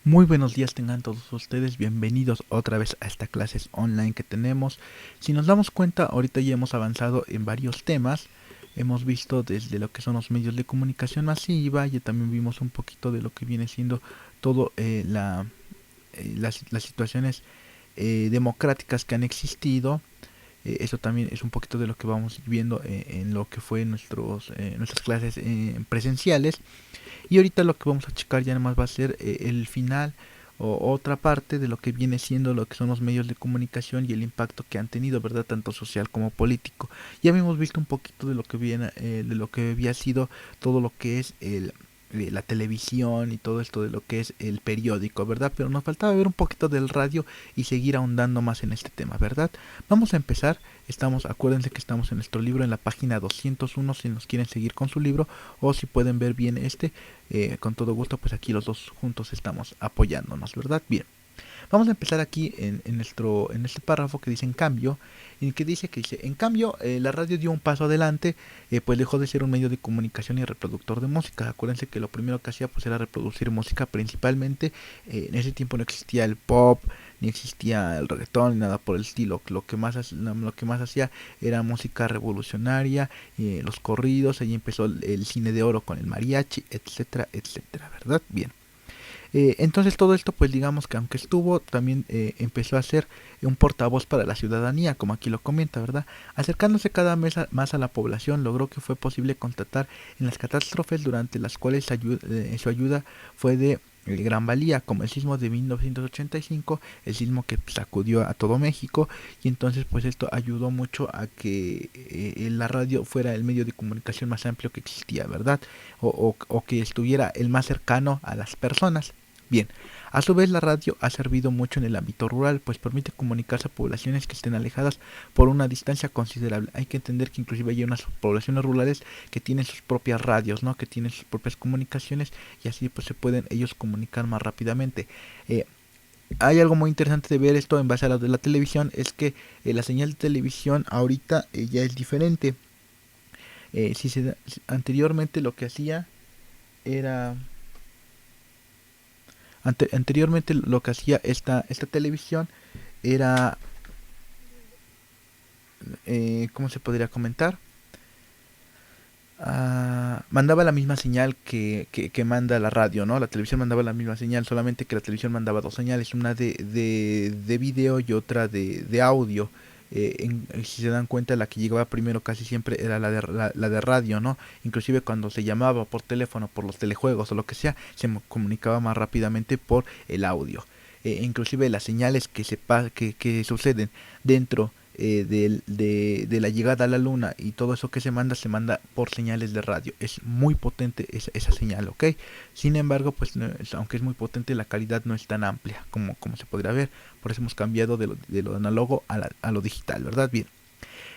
Muy buenos días tengan todos ustedes, bienvenidos otra vez a esta clases online que tenemos. Si nos damos cuenta, ahorita ya hemos avanzado en varios temas. Hemos visto desde lo que son los medios de comunicación masiva, ya también vimos un poquito de lo que viene siendo todo las situaciones democráticas que han existido. Eso también es un poquito de lo que vamos viendo en lo que fue nuestras clases presenciales. Y ahorita lo que vamos a checar ya nada más va a ser el final o otra parte de lo que viene siendo lo que son los medios de comunicación y el impacto que han tenido, ¿verdad? Tanto social como político. Ya habíamos visto un poquito de lo que viene, de lo que había sido todo lo que es la televisión y todo esto de lo que es el periódico, ¿verdad? Pero nos faltaba ver un poquito del radio y seguir ahondando más en este tema, ¿verdad? Vamos a empezar. Acuérdense que estamos en nuestro libro en la página 201 si nos quieren seguir con su libro o si pueden ver bien con todo gusto, pues aquí los dos juntos estamos apoyándonos, ¿verdad? Bien, vamos a empezar aquí en este párrafo que dice en cambio, en cambio, la radio dio un paso adelante, pues dejó de ser un medio de comunicación y reproductor de música. Acuérdense que lo primero que hacía pues era reproducir música principalmente. En ese tiempo no existía el pop, ni existía el reggaetón, ni nada por el estilo. Lo que más hacía era música revolucionaria, los corridos, ahí empezó el cine de oro con el mariachi, etcétera, etcétera, ¿verdad? Bien. Entonces todo esto pues digamos que aunque estuvo también empezó a ser un portavoz para la ciudadanía, como aquí lo comenta, ¿verdad? Acercándose cada vez más a la población, logró que fue posible constatar en las catástrofes durante las cuales su ayuda fue de gran valía, como el sismo de 1985, el sismo que sacudió a todo México, y entonces pues esto ayudó mucho a que la radio fuera el medio de comunicación más amplio que existía, ¿verdad? O que estuviera el más cercano a las personas. Bien, a su vez la radio ha servido mucho en el ámbito rural, pues permite comunicarse a poblaciones que estén alejadas por una distancia considerable. Hay que entender que inclusive hay unas poblaciones rurales que tienen sus propias radios, ¿no? Que tienen sus propias comunicaciones y así pues se pueden ellos comunicar más rápidamente. Eh, Hay algo muy interesante de ver esto en base a la de la televisión, es que la señal de televisión ahorita ya es diferente. Anteriormente lo que hacía era anteriormente lo que hacía esta televisión era, ¿cómo se podría comentar? Mandaba la misma señal que manda la radio, ¿no? La televisión mandaba la misma señal, solamente que la televisión mandaba dos señales, una de video y otra de audio. Si se dan cuenta, la que llegaba primero casi siempre era la de radio, ¿no? Inclusive cuando se llamaba por teléfono, por los telejuegos o lo que sea, comunicaba más rápidamente por el audio. Inclusive las señales que suceden dentro de la llegada a la luna y todo eso que se manda por señales de radio. Es muy potente esa señal, ¿ok? Sin embargo, pues aunque es muy potente, la calidad no es tan amplia como se podría ver. Por eso hemos cambiado de lo análogo a lo digital, ¿verdad? Bien.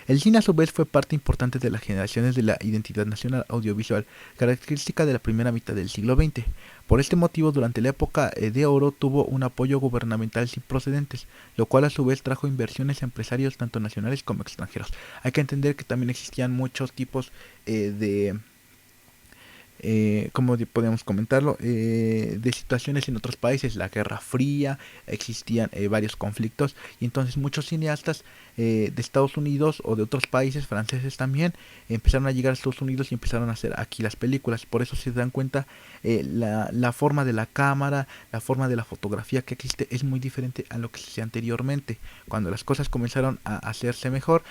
El cine a su vez fue parte importante de las generaciones de la identidad nacional audiovisual, característica de la primera mitad del siglo XX. Por este motivo, durante la época de oro tuvo un apoyo gubernamental sin precedentes, lo cual a su vez trajo inversiones a empresarios tanto nacionales como extranjeros. Hay que entender que también existían muchos tipos de como podemos comentarlo, de situaciones en otros países, la Guerra Fría, existían varios conflictos y entonces muchos cineastas de Estados Unidos o de otros países, franceses también, empezaron a llegar a Estados Unidos y empezaron a hacer aquí las películas. Por eso si se dan cuenta, la forma de la cámara, la forma de la fotografía que existe es muy diferente a lo que se hacía anteriormente. Cuando las cosas comenzaron a hacerse mejor,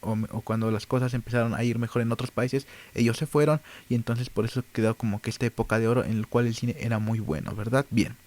o cuando las cosas empezaron a ir mejor en otros países, ellos se fueron y entonces por eso quedó como que esta época de oro en el cual el cine era muy bueno, ¿verdad? Bien.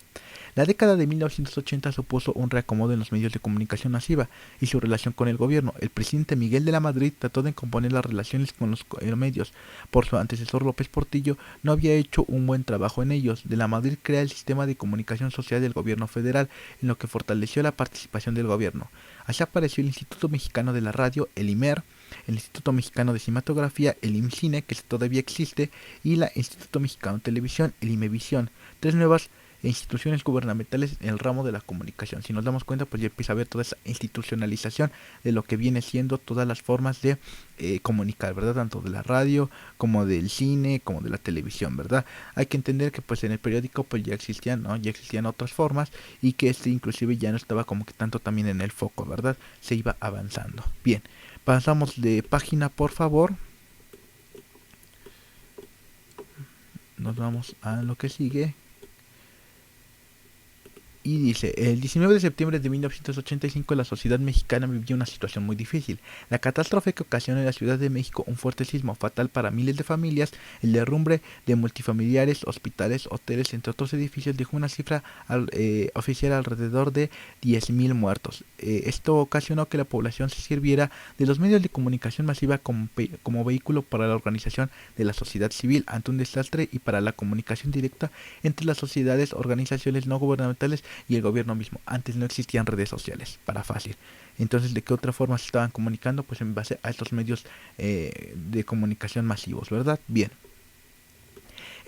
La década de 1980 supuso un reacomodo en los medios de comunicación masiva y su relación con el gobierno. El presidente Miguel de la Madrid trató de componer las relaciones con los medios. Por su antecesor López Portillo no había hecho un buen trabajo en ellos. De la Madrid crea el sistema de comunicación social del gobierno federal, en lo que fortaleció la participación del gobierno. Así apareció el Instituto Mexicano de la Radio, el IMER, el Instituto Mexicano de Cinematografía, el IMCINE, que todavía existe, y el Instituto Mexicano de Televisión, el IMEVISIón, tres nuevas e instituciones gubernamentales en el ramo de la comunicación. Si nos damos cuenta, pues ya empieza a haber toda esa institucionalización de lo que viene siendo todas las formas de comunicar, ¿verdad? Tanto de la radio como del cine, como de la televisión, ¿verdad? Hay que entender que pues en el periódico pues ya existían, ¿no? Ya existían otras formas y que este inclusive ya no estaba como que tanto también en el foco, ¿verdad? Se iba avanzando. Bien, pasamos de página, por favor. Nos vamos a lo que sigue. Y dice, el 19 de septiembre de 1985 la sociedad mexicana vivió una situación muy difícil. La catástrofe que ocasionó en la Ciudad de México un fuerte sismo fatal para miles de familias, el derrumbe de multifamiliares, hospitales, hoteles, entre otros edificios, dejó una cifra oficial alrededor de 10.000 muertos. Esto ocasionó que la población se sirviera de los medios de comunicación masiva como vehículo para la organización de la sociedad civil ante un desastre y para la comunicación directa entre las sociedades, organizaciones no gubernamentales y el gobierno mismo. Antes no existían redes sociales, para fácil. Entonces, ¿de qué otra forma se estaban comunicando? Pues en base a estos medios de comunicación masivos, ¿verdad? Bien.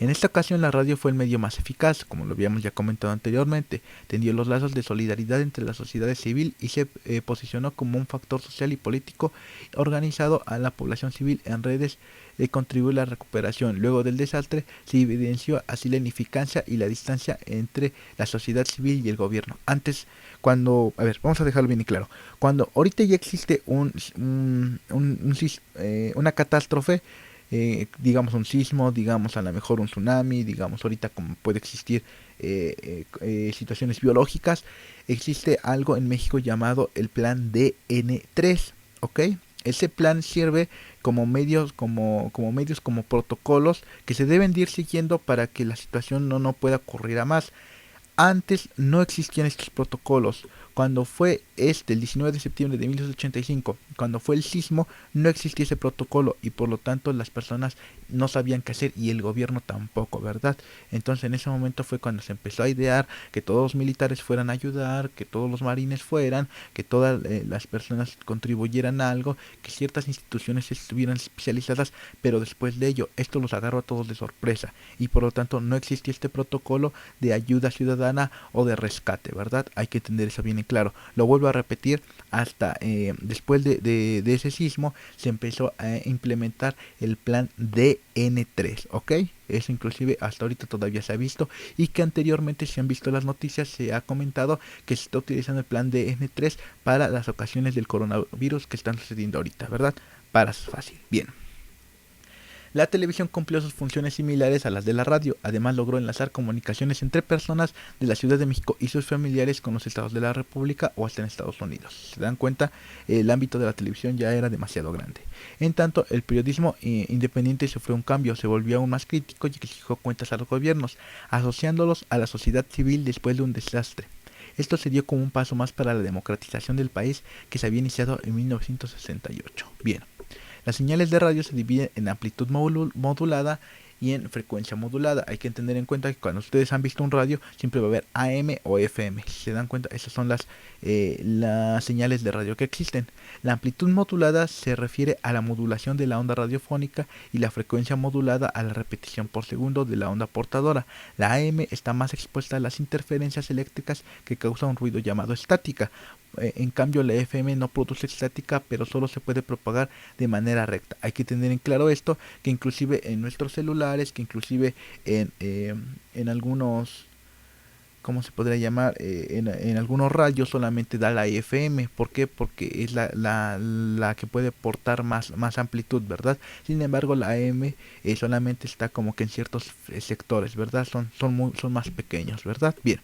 En esta ocasión la radio fue el medio más eficaz, como lo habíamos ya comentado anteriormente, tendió los lazos de solidaridad entre la sociedad civil y se posicionó como un factor social y político organizado a la población civil en redes de contribuir a la recuperación. Luego del desastre se evidenció así la ineficacia y la distancia entre la sociedad civil y el gobierno. Antes, cuando, a ver, vamos a dejarlo bien y claro, cuando ahorita ya existe una catástrofe, digamos un sismo, digamos a lo mejor un tsunami, digamos ahorita como puede existir situaciones biológicas, existe algo en México llamado el plan DN3, ¿ok? Ese plan sirve como protocolos que se deben de ir siguiendo para que la situación no pueda ocurrir a más. Antes no existían estos protocolos. Cuando fue el 19 de septiembre de 1985, cuando fue el sismo, no existía ese protocolo y por lo tanto las personas no sabían qué hacer y el gobierno tampoco, ¿verdad? Entonces en ese momento fue cuando se empezó a idear que todos los militares fueran a ayudar, que todos los marines fueran, que todas las personas contribuyeran a algo, que ciertas instituciones estuvieran especializadas, pero después de ello esto los agarró a todos de sorpresa y por lo tanto no existía este protocolo de ayuda ciudadana o de rescate, ¿verdad? Hay que entender eso bien claro. Lo vuelvo a repetir, hasta después de ese sismo se empezó a implementar el plan DN3, ¿ok? Eso inclusive hasta ahorita todavía se ha visto y que anteriormente se han visto las noticias, se ha comentado que se está utilizando el plan DN3 para las ocasiones del coronavirus que están sucediendo ahorita, ¿verdad? Para fácil. Bien. La televisión cumplió sus funciones similares a las de la radio, además logró enlazar comunicaciones entre personas de la Ciudad de México y sus familiares con los estados de la República o hasta en Estados Unidos. Se dan cuenta, el ámbito de la televisión ya era demasiado grande. En tanto, el periodismo independiente sufrió un cambio, se volvió aún más crítico y exigió cuentas a los gobiernos, asociándolos a la sociedad civil después de un desastre. Esto se dio como un paso más para la democratización del país que se había iniciado en 1968. Bien. Las señales de radio se dividen en amplitud modulada y en frecuencia modulada. Hay que tener en cuenta que cuando ustedes han visto un radio siempre va a haber AM o FM. Si se dan cuenta, esas son las señales de radio que existen. La amplitud modulada se refiere a la modulación de la onda radiofónica y la frecuencia modulada a la repetición por segundo de la onda portadora. La AM está más expuesta a las interferencias eléctricas que causan un ruido llamado estática. En cambio la FM no produce estática, pero solo se puede propagar de manera recta. Hay que tener en claro esto, que inclusive en nuestros celulares, que inclusive en algunos, ¿cómo se podría llamar? En algunos radios solamente da la FM. ¿Por qué? Porque es la que puede portar más amplitud, ¿verdad? Sin embargo la AM solamente está como que en ciertos sectores, ¿verdad? Son más pequeños, ¿verdad? Bien.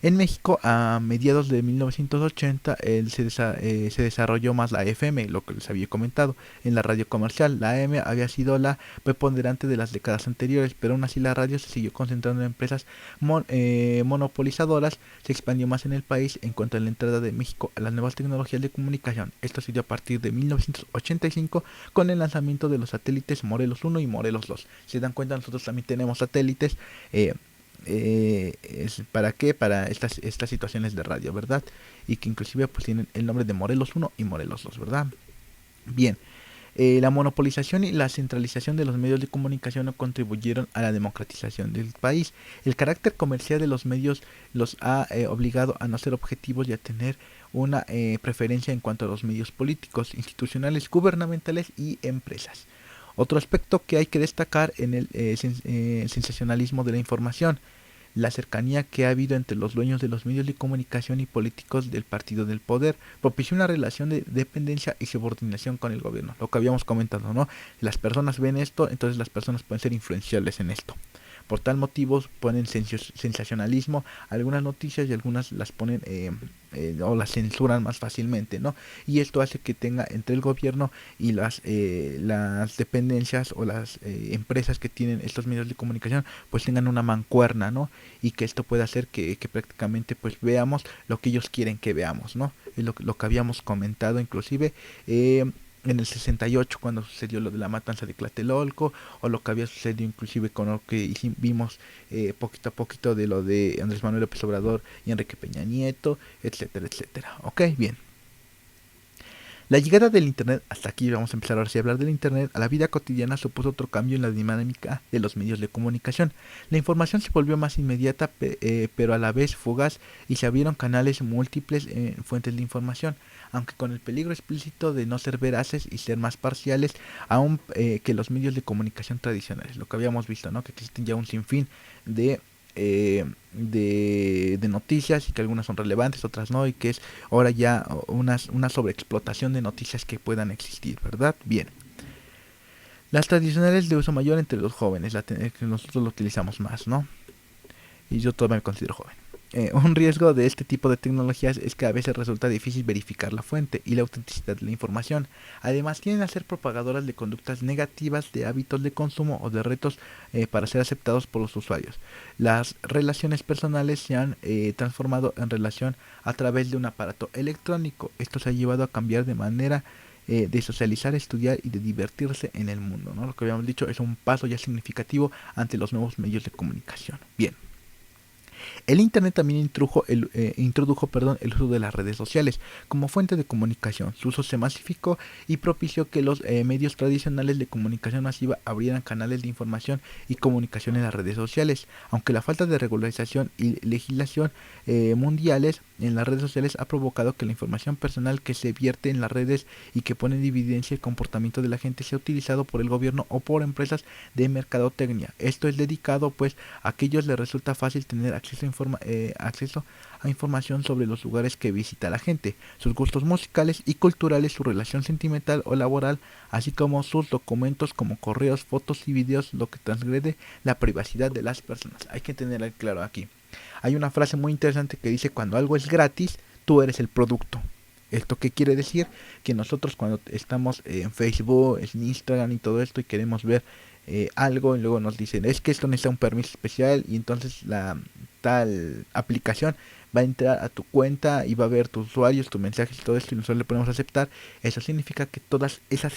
En México, a mediados de 1980, se desarrolló más la FM, lo que les había comentado. En la radio comercial, la AM había sido la preponderante de las décadas anteriores, pero aún así la radio se siguió concentrando en empresas monopolizadoras. Se expandió más en el país en cuanto a la entrada de México a las nuevas tecnologías de comunicación. Esto se dio a partir de 1985 con el lanzamiento de los satélites Morelos 1 y Morelos 2. Se dan cuenta, nosotros también tenemos satélites. ¿Para qué? Para estas situaciones de radio, ¿verdad? Y que inclusive pues tienen el nombre de Morelos 1 y Morelos 2, ¿verdad? Bien, La monopolización y la centralización de los medios de comunicación no contribuyeron a la democratización del país. El carácter comercial de los medios los ha obligado a no ser objetivos y a tener una preferencia en cuanto a los medios políticos, institucionales, gubernamentales y empresas. Otro aspecto que hay que destacar en el sensacionalismo de la información, la cercanía que ha habido entre los dueños de los medios de comunicación y políticos del partido del poder propició una relación de dependencia y subordinación con el gobierno, lo que habíamos comentado, ¿no? Las personas ven esto, entonces las personas pueden ser influenciables en esto. Por tal motivo ponen sensacionalismo algunas noticias y algunas las ponen o las censuran más fácilmente, ¿no? Y esto hace que tenga entre el gobierno y las dependencias o las empresas que tienen estos medios de comunicación pues tengan una mancuerna, ¿no? Y que esto pueda hacer que prácticamente pues veamos lo que ellos quieren que veamos, ¿no? Es lo que habíamos comentado inclusive en el 68 cuando sucedió lo de la matanza de Tlatelolco, o lo que había sucedido inclusive con lo que vimos poquito a poquito de lo de Andrés Manuel López Obrador y Enrique Peña Nieto, etcétera, etcétera. Ok, bien. La llegada del Internet, hasta aquí vamos a empezar ahora sí a hablar del Internet, a la vida cotidiana supuso otro cambio en la dinámica de los medios de comunicación. La información se volvió más inmediata, pero a la vez fugaz, y se abrieron canales múltiples en fuentes de información, aunque con el peligro explícito de no ser veraces y ser más parciales aún que los medios de comunicación tradicionales. Lo que habíamos visto, ¿no? Que existen ya un sinfín de de noticias y que algunas son relevantes, otras no, y que es ahora ya una sobreexplotación de noticias que puedan existir, ¿verdad? Bien. Las tradicionales de uso mayor entre los jóvenes, que nosotros lo utilizamos más, ¿no? Y yo todavía me considero joven. Un riesgo de este tipo de tecnologías es que a veces resulta difícil verificar la fuente y la autenticidad de la información. Además, tienden a ser propagadoras de conductas negativas, de hábitos de consumo o de retos para ser aceptados por los usuarios. Las relaciones personales se han transformado en relación a través de un aparato electrónico. Esto se ha llevado a cambiar de manera de socializar, estudiar y de divertirse en el mundo, ¿no? Lo que habíamos dicho es un paso ya significativo ante los nuevos medios de comunicación. Bien. El Internet también introdujo el uso de las redes sociales como fuente de comunicación. Su uso se masificó y propició que los medios tradicionales de comunicación masiva abrieran canales de información y comunicación en las redes sociales. Aunque la falta de regularización y legislación mundiales en las redes sociales ha provocado que la información personal que se vierte en las redes y que pone en evidencia el comportamiento de la gente sea utilizado por el gobierno o por empresas de mercadotecnia. Esto es dedicado pues a que ellos les resulta fácil tener acceso a información sobre los lugares que visita la gente, sus gustos musicales y culturales, su relación sentimental o laboral, así como sus documentos como correos, fotos y videos, lo que transgrede la privacidad de las personas. Hay que tener claro aquí. Hay una frase muy interesante que dice: cuando algo es gratis, tú eres el producto. ¿Esto qué quiere decir? Que nosotros cuando estamos en Facebook, en Instagram y todo esto y queremos ver algo y luego nos dicen es que esto necesita un permiso especial, y entonces la tal aplicación va a entrar a tu cuenta y va a ver tus usuarios, tus mensajes y todo esto, y nosotros le podemos aceptar. Eso significa que toda esa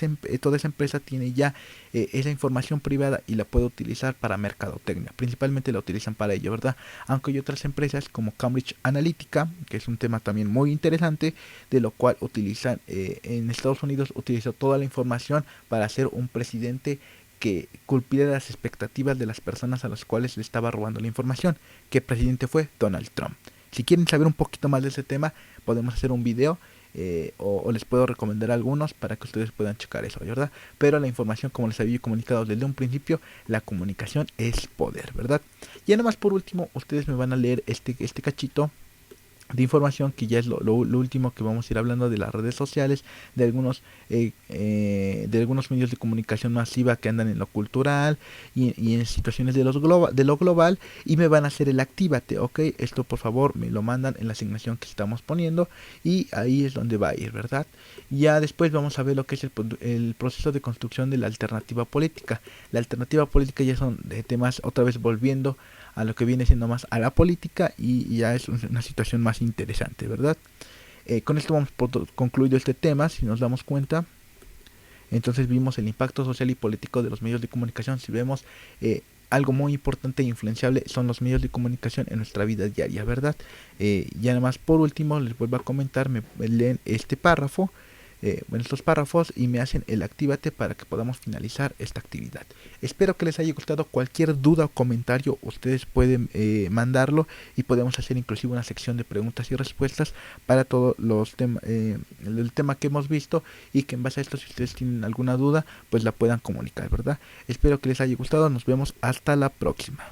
empresa tiene ya esa información privada y la puede utilizar para mercadotecnia. Principalmente la utilizan para ello, ¿verdad? Aunque hay otras empresas como Cambridge Analytica, que es un tema también muy interesante, de lo cual utilizan en Estados Unidos, utilizó toda la información para hacer un presidente que cumpliera las expectativas de las personas a las cuales le estaba robando la información. ¿Qué presidente fue? Donald Trump. Si quieren saber un poquito más de ese tema, podemos hacer un video o les puedo recomendar algunos para que ustedes puedan checar eso, ¿verdad? Pero la información, como les había comunicado desde un principio, la comunicación es poder, ¿verdad? Y nada más por último, ustedes me van a leer este cachito de información que ya es lo último que vamos a ir hablando de las redes sociales, de algunos medios de comunicación masiva que andan en lo cultural y en situaciones de lo global, y me van a hacer el actívate, ok. Esto por favor me lo mandan en la asignación que estamos poniendo y ahí es donde va a ir, ¿verdad? Ya después vamos a ver lo que es el proceso de construcción de la alternativa política. La alternativa política ya son temas otra vez volviendo a lo que viene siendo más a la política, y ya es una situación más interesante, ¿verdad? Con esto vamos por concluido este tema. Si nos damos cuenta, entonces vimos el impacto social y político de los medios de comunicación. Si vemos algo muy importante e influenciable son los medios de comunicación en nuestra vida diaria, ¿verdad? Ya nada más por último les vuelvo a comentar, me leen este párrafo estos párrafos y me hacen el actívate para que podamos finalizar esta actividad. Espero que les haya gustado. Cualquier duda o comentario ustedes pueden mandarlo y podemos hacer inclusive una sección de preguntas y respuestas para todos los temas, el tema que hemos visto, y que en base a esto, si ustedes tienen alguna duda, pues la puedan comunicar, ¿verdad? Espero que les haya gustado. Nos vemos hasta la próxima.